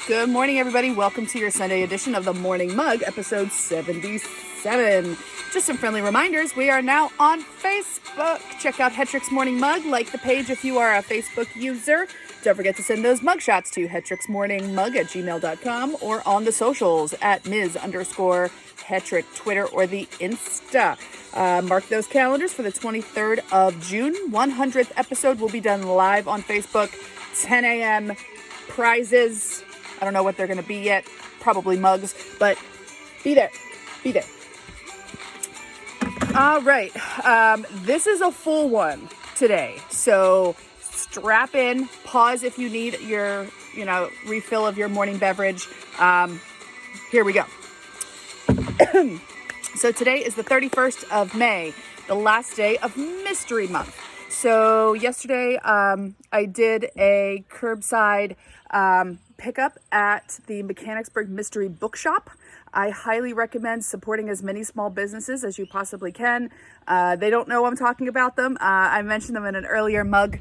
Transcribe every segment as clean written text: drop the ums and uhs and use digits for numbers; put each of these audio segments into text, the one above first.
Good morning, everybody. Welcome to your Sunday edition of the Morning Mug, episode 77. Just some friendly reminders. We are now on Facebook. Check out Hetrick's Morning Mug. Like the page if you are a Facebook user. Don't forget to send those mug shots to hetricksmorningmug@gmail.com or on the socials at Ms_Hetrick, Twitter or the Insta. Mark those calendars for the 23rd of June. 100th episode will be done live on Facebook, 10 a.m. Prizes. I don't know what they're going to be yet. Probably mugs, but be there. Be there. All right. This is a full one today. So strap in, pause if you need your, refill of your morning beverage. Here we go. So today is the 31st of May, the last day of Mystery Month. So yesterday, I did a curbside pickup at the Mechanicsburg Mystery Bookshop. I highly recommend supporting as many small businesses as you possibly can. They don't know I'm talking about them. I mentioned them in an earlier mug.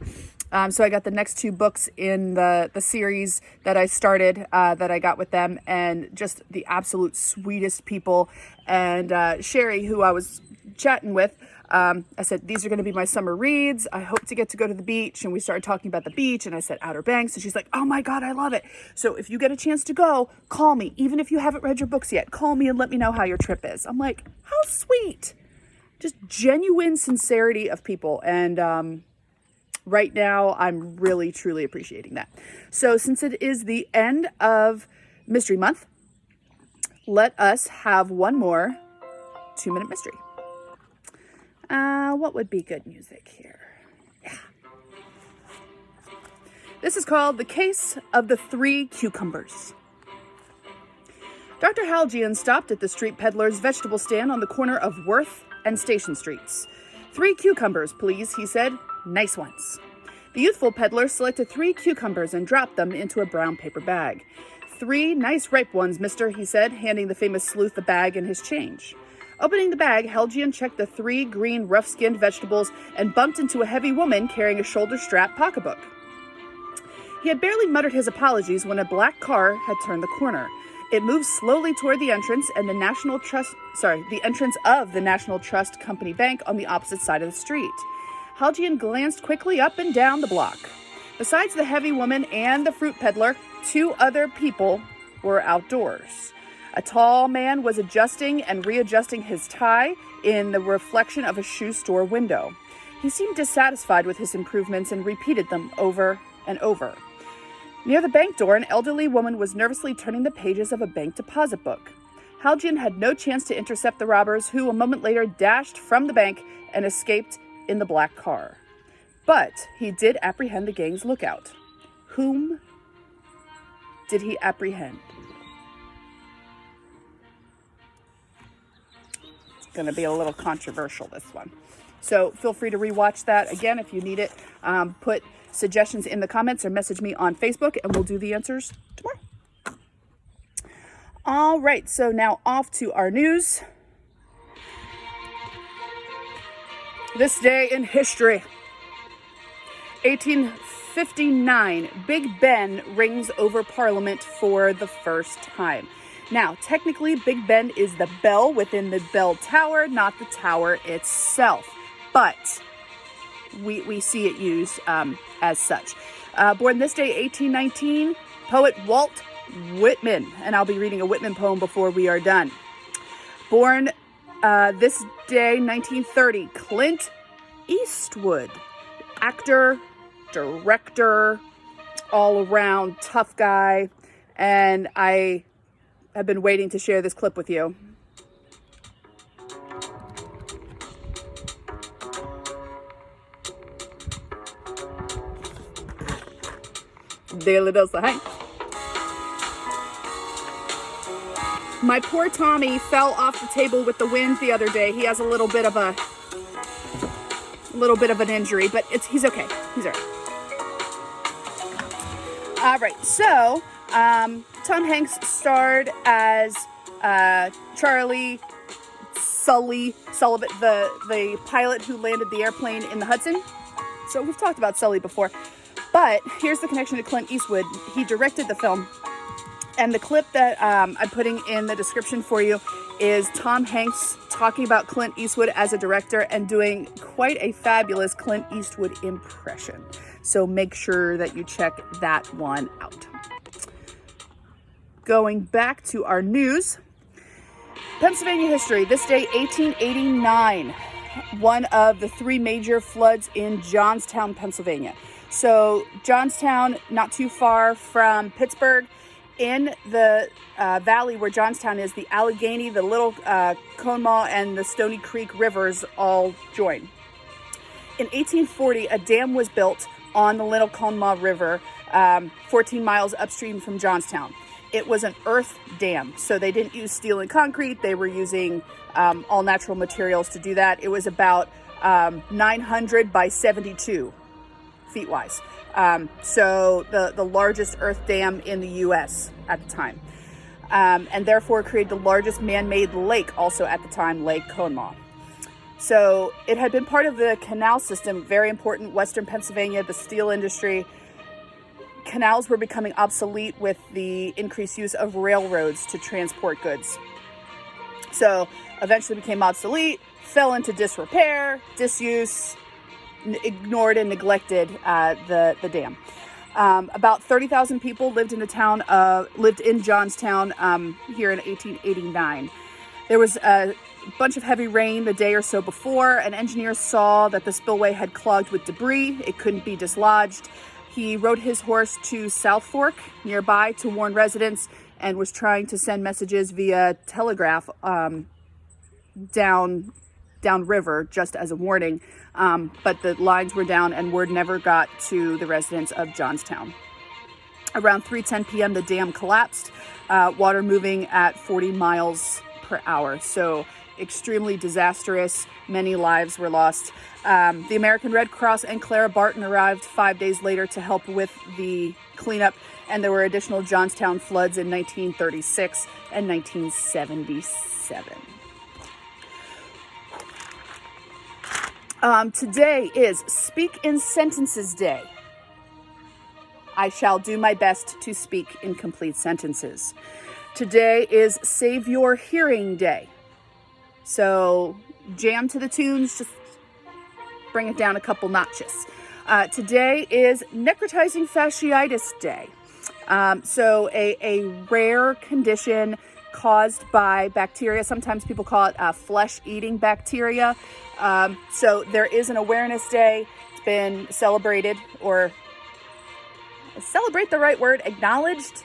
So I got the next two books in the series that I started that I got with them, and just the absolute sweetest people. And Sherry, who I was chatting with, I said, these are going to be my summer reads. I hope to get to go to the beach. And we started talking about the beach, and I said Outer Banks, and she's like, oh my God, I love it. So if you get a chance to go, call me. Even if you haven't read your books yet, call me and let me know how your trip is. I'm like, how sweet. Just genuine sincerity of people. And right now, I'm really, truly appreciating that. So since it is the end of Mystery Month, let us have one more 2-minute mystery. What would be good music here? Yeah. This is called The Case of the 3 Cucumbers. Dr. Halgian stopped at the street peddler's vegetable stand on the corner of Worth and Station Streets. 3 cucumbers, please, he said. Nice ones. The youthful peddler selected 3 cucumbers and dropped them into a brown paper bag. 3 nice ripe ones, mister, he said, handing the famous sleuth the bag and his change. Opening the bag, Helgian checked the 3 green, rough-skinned vegetables and bumped into a heavy woman carrying a shoulder-strap pocketbook. He had barely muttered his apologies when a black car had turned the corner. It moved slowly toward the entrance and the entrance of the National Trust Company Bank on the opposite side of the street. Helgian glanced quickly up and down the block. Besides the heavy woman and the fruit peddler, 2 other people were outdoors. A tall man was adjusting and readjusting his tie in the reflection of a shoe store window. He seemed dissatisfied with his improvements and repeated them over and over. Near the bank door, an elderly woman was nervously turning the pages of a bank deposit book. Halgian had no chance to intercept the robbers, who a moment later dashed from the bank and escaped in the black car. But he did apprehend the gang's lookout. Whom did he apprehend? Going to be a little controversial, this one. So feel free to rewatch that again if you need it. Put suggestions in the comments or message me on Facebook and we'll do the answers tomorrow. All right, so now off to our news. This day in history. 1859, Big Ben rings over Parliament for the first time. Now, technically, Big Ben is the bell within the bell tower, not the tower itself. But we see it used as such. Born this day, 1819, poet Walt Whitman. And I'll be reading a Whitman poem before we are done. Born this day, 1930, Clint Eastwood. Actor, director, all-around tough guy. And I've been waiting to share this clip with you. Daily dose of Hank. My poor Tommy fell off the table with the wind the other day. He has a little bit of an injury, but he's okay. He's all right. All right, so Tom Hanks starred as Charlie Sullivan, the pilot who landed the airplane in the Hudson. So we've talked about Sully before. But here's the connection to Clint Eastwood. He directed the film. And the clip that I'm putting in the description for you is Tom Hanks talking about Clint Eastwood as a director and doing quite a fabulous Clint Eastwood impression. So make sure that you check that one out. Going back to our news, Pennsylvania history. This day, 1889, one of the three major floods in Johnstown, Pennsylvania. So Johnstown, not too far from Pittsburgh. In the valley where Johnstown is, the Allegheny, the Little Conemaugh, and the Stony Creek rivers all join. In 1840, a dam was built on the Little Conemaugh River, 14 miles upstream from Johnstown. It was an earth dam, so they didn't use steel and concrete. They were using all natural materials to do that. It was about 900 by 72 feet wise. So the largest earth dam in the U.S. at the time. And therefore created the largest man-made lake also at the time, Lake Conemaugh. So it had been part of the canal system, very important, Western Pennsylvania, the steel industry. Canals were becoming obsolete with the increased use of railroads to transport goods. So eventually became obsolete, fell into disrepair, disuse, ignored and neglected the dam. About 30,000 people lived in Johnstown here in 1889. There was a bunch of heavy rain the day or so before, and engineers saw that the spillway had clogged with debris. It couldn't be dislodged. He rode his horse to South Fork nearby to warn residents and was trying to send messages via telegraph downriver just as a warning. But the lines were down and word never got to the residents of Johnstown. Around 3:10 p.m., the dam collapsed, water moving at 40 miles per hour. So extremely disastrous. Many lives were lost. The American Red Cross and Clara Barton arrived 5 days later to help with the cleanup, and there were additional Johnstown floods in 1936 and 1977. Today is Speak in Sentences Day. I shall do my best to speak in complete sentences. Today is Save Your Hearing Day. So jam to the tunes, just bring it down a couple notches. Today is Necrotizing Fasciitis Day. So a rare condition caused by bacteria. Sometimes people call it flesh-eating bacteria. So there is an awareness day. It's been celebrated, or celebrate the right word, acknowledged,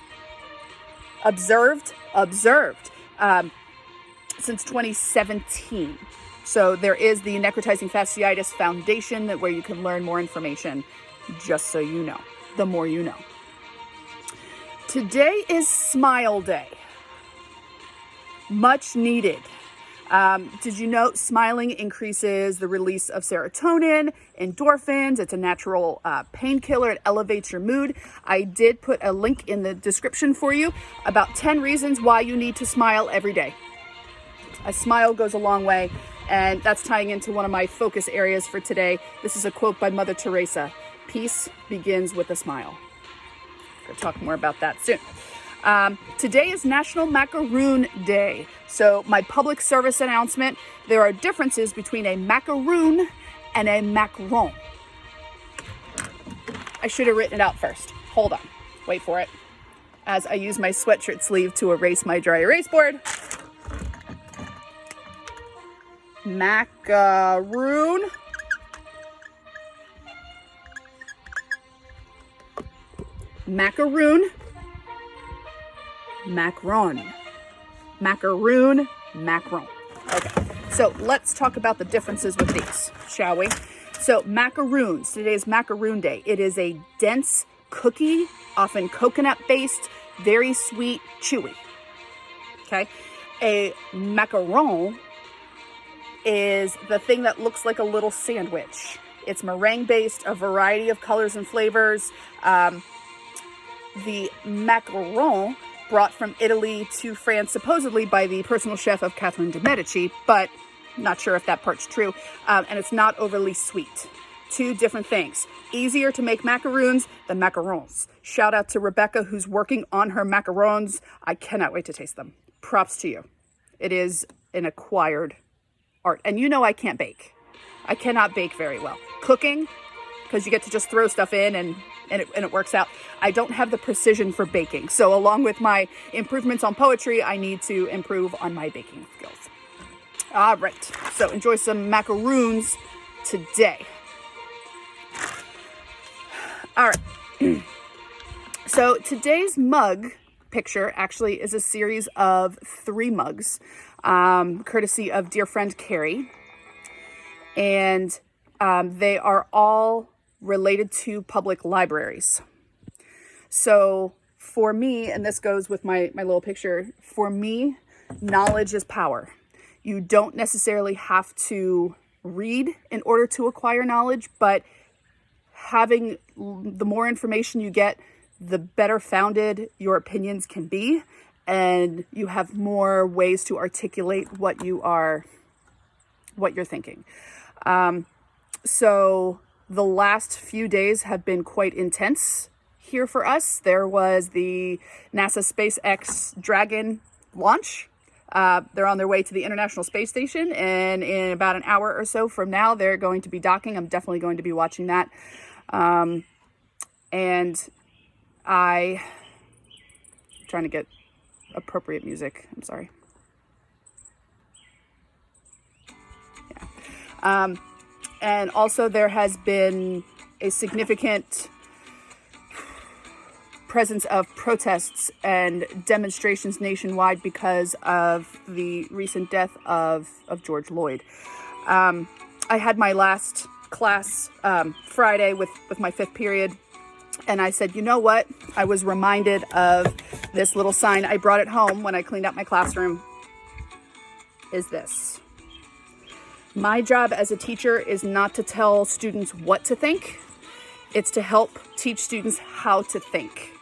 observed, since 2017. So there is the Necrotizing Fasciitis Foundation where you can learn more information, just so you know, the more you know. Today is Smile Day. Much needed. Did you know smiling increases the release of serotonin, endorphins? It's a natural painkiller. It elevates your mood. I did put a link in the description for you about 10 reasons why you need to smile every day. A smile goes a long way, and that's tying into one of my focus areas for today. This is a quote by Mother Teresa. Peace begins with a smile. We'll talk more about that soon. Today is National Macaroon Day. So my public service announcement, there are differences between a macaroon and a macaron. I should have written it out first. Hold on. Wait for it. As I use my sweatshirt sleeve to erase my dry erase board. Macaroon. Macaroon. Macaron. Macaroon, macaron. Okay, so let's talk about the differences with these, shall we? So macaroons, today is Macaroon Day. It is a dense cookie, often coconut-based, very sweet, chewy. Okay, a macaron is the thing that looks like a little sandwich. It's meringue-based, a variety of colors and flavors. The macaron brought from Italy to France, supposedly by the personal chef of Catherine de' Medici, but not sure if that part's true. And it's not overly sweet. Two different things. Easier to make macaroons than macarons. Shout out to Rebecca, who's working on her macarons. I cannot wait to taste them. Props to you. It is an acquired art. And you know I can't bake. I cannot bake very well. Cooking, because you get to just throw stuff in and it works out. I don't have the precision for baking. So along with my improvements on poetry, I need to improve on my baking skills. All right. So enjoy some macaroons today. All right. So today's mug picture actually is a series of 3 mugs, courtesy of dear friend Carrie. And they are all related to public libraries. So for me, and this goes with my little picture, for me, knowledge is power. You don't necessarily have to read in order to acquire knowledge, but having the more information you get, the better founded your opinions can be, and you have more ways to articulate what you're thinking. So the last few days have been quite intense here for us. There was the NASA SpaceX Dragon launch. They're on their way to the International Space Station, and in about an hour or so from now, they're going to be docking. I'm definitely going to be watching that. And I'm trying to get appropriate music. I'm sorry. Yeah. And also there has been a significant presence of protests and demonstrations nationwide because of the recent death of George Floyd. I had my last class Friday with my 5th period, and I said, you know what? I was reminded of this little sign. I brought it home when I cleaned out my classroom. Is this. My job as a teacher is not to tell students what to think. It's to help teach students how to think.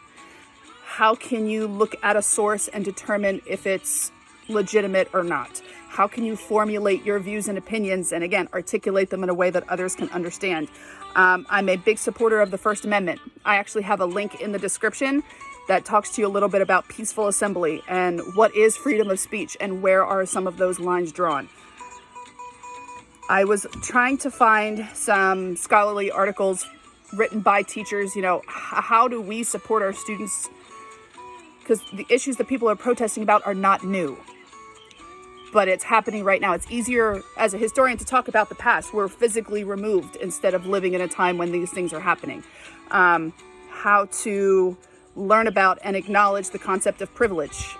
How can you look at a source and determine if it's legitimate or not? How can you formulate your views and opinions and, again, articulate them in a way that others can understand? I'm a big supporter of the First Amendment. I actually have a link in the description that talks to you a little bit about peaceful assembly and what is freedom of speech and where are some of those lines drawn. I was trying to find some scholarly articles written by teachers, how do we support our students? Because the issues that people are protesting about are not new, but it's happening right now. It's easier as a historian to talk about the past. We're physically removed instead of living in a time when these things are happening. How to learn about and acknowledge the concept of privilege.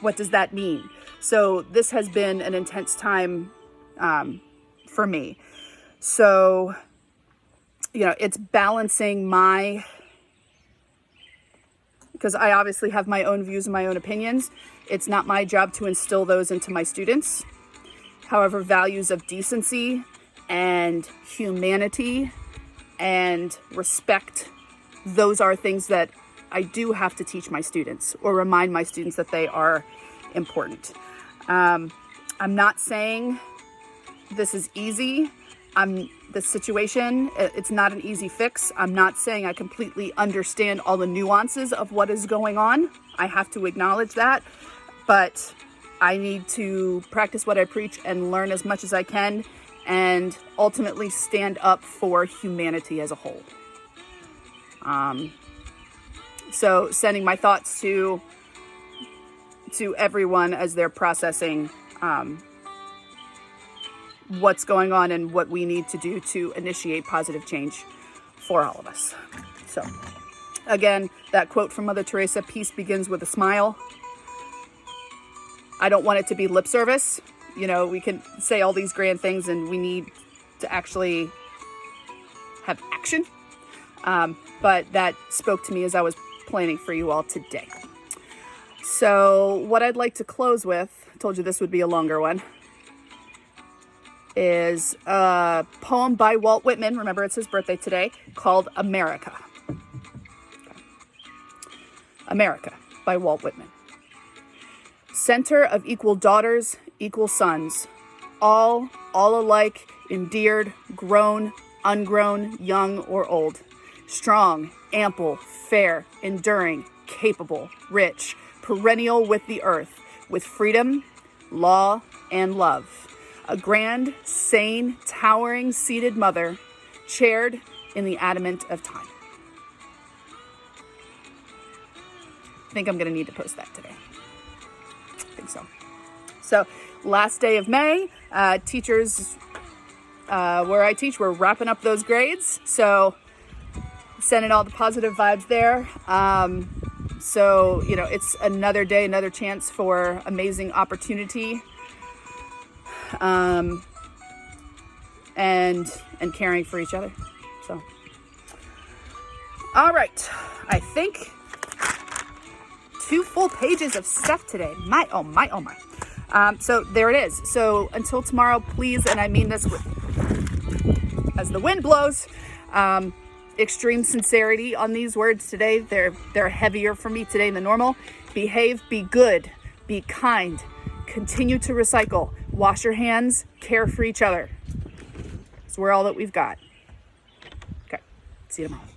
What does that mean? So this has been an intense time for me. So, it's balancing because I obviously have my own views and my own opinions. It's not my job to instill those into my students. However, values of decency and humanity and respect, those are things that I do have to teach my students or remind my students that they are important. I'm not saying this is easy. The situation, it's not an easy fix. I'm not saying I completely understand all the nuances of what is going on. I have to acknowledge that, but I need to practice what I preach and learn as much as I can and ultimately stand up for humanity as a whole. So sending my thoughts to everyone as they're processing what's going on and what we need to do to initiate positive change for all of us. So again, that quote from Mother Teresa, peace begins with a smile. I don't want it to be lip service. We can say all these grand things and we need to actually have action. But that spoke to me as I was planning for you all today. So what I'd like to close with, I told you this would be a longer one, is a poem by Walt Whitman. Remember, it's his birthday today, called America. Okay. America by Walt Whitman. Center of equal daughters, equal sons, all alike, endeared, grown, ungrown, young, or old, strong, ample, fair, enduring, capable, rich, perennial with the earth, with freedom, law, and love. A grand, sane, towering, seated mother, chaired in the adamant of time. I think I'm going to need to post that today. I think so. So, last day of May, teachers where I teach, we're wrapping up those grades. So, sending all the positive vibes there. So, it's another day, another chance for amazing opportunity. And caring for each other. So, all right. I think 2 full pages of stuff today. My, oh my. So there it is. So until tomorrow, please, and I mean this as the wind blows, extreme sincerity on these words today. They're heavier for me today than normal. Behave, be good, be kind, continue to recycle, wash your hands, care for each other. So we're all that we've got. Okay. See you tomorrow.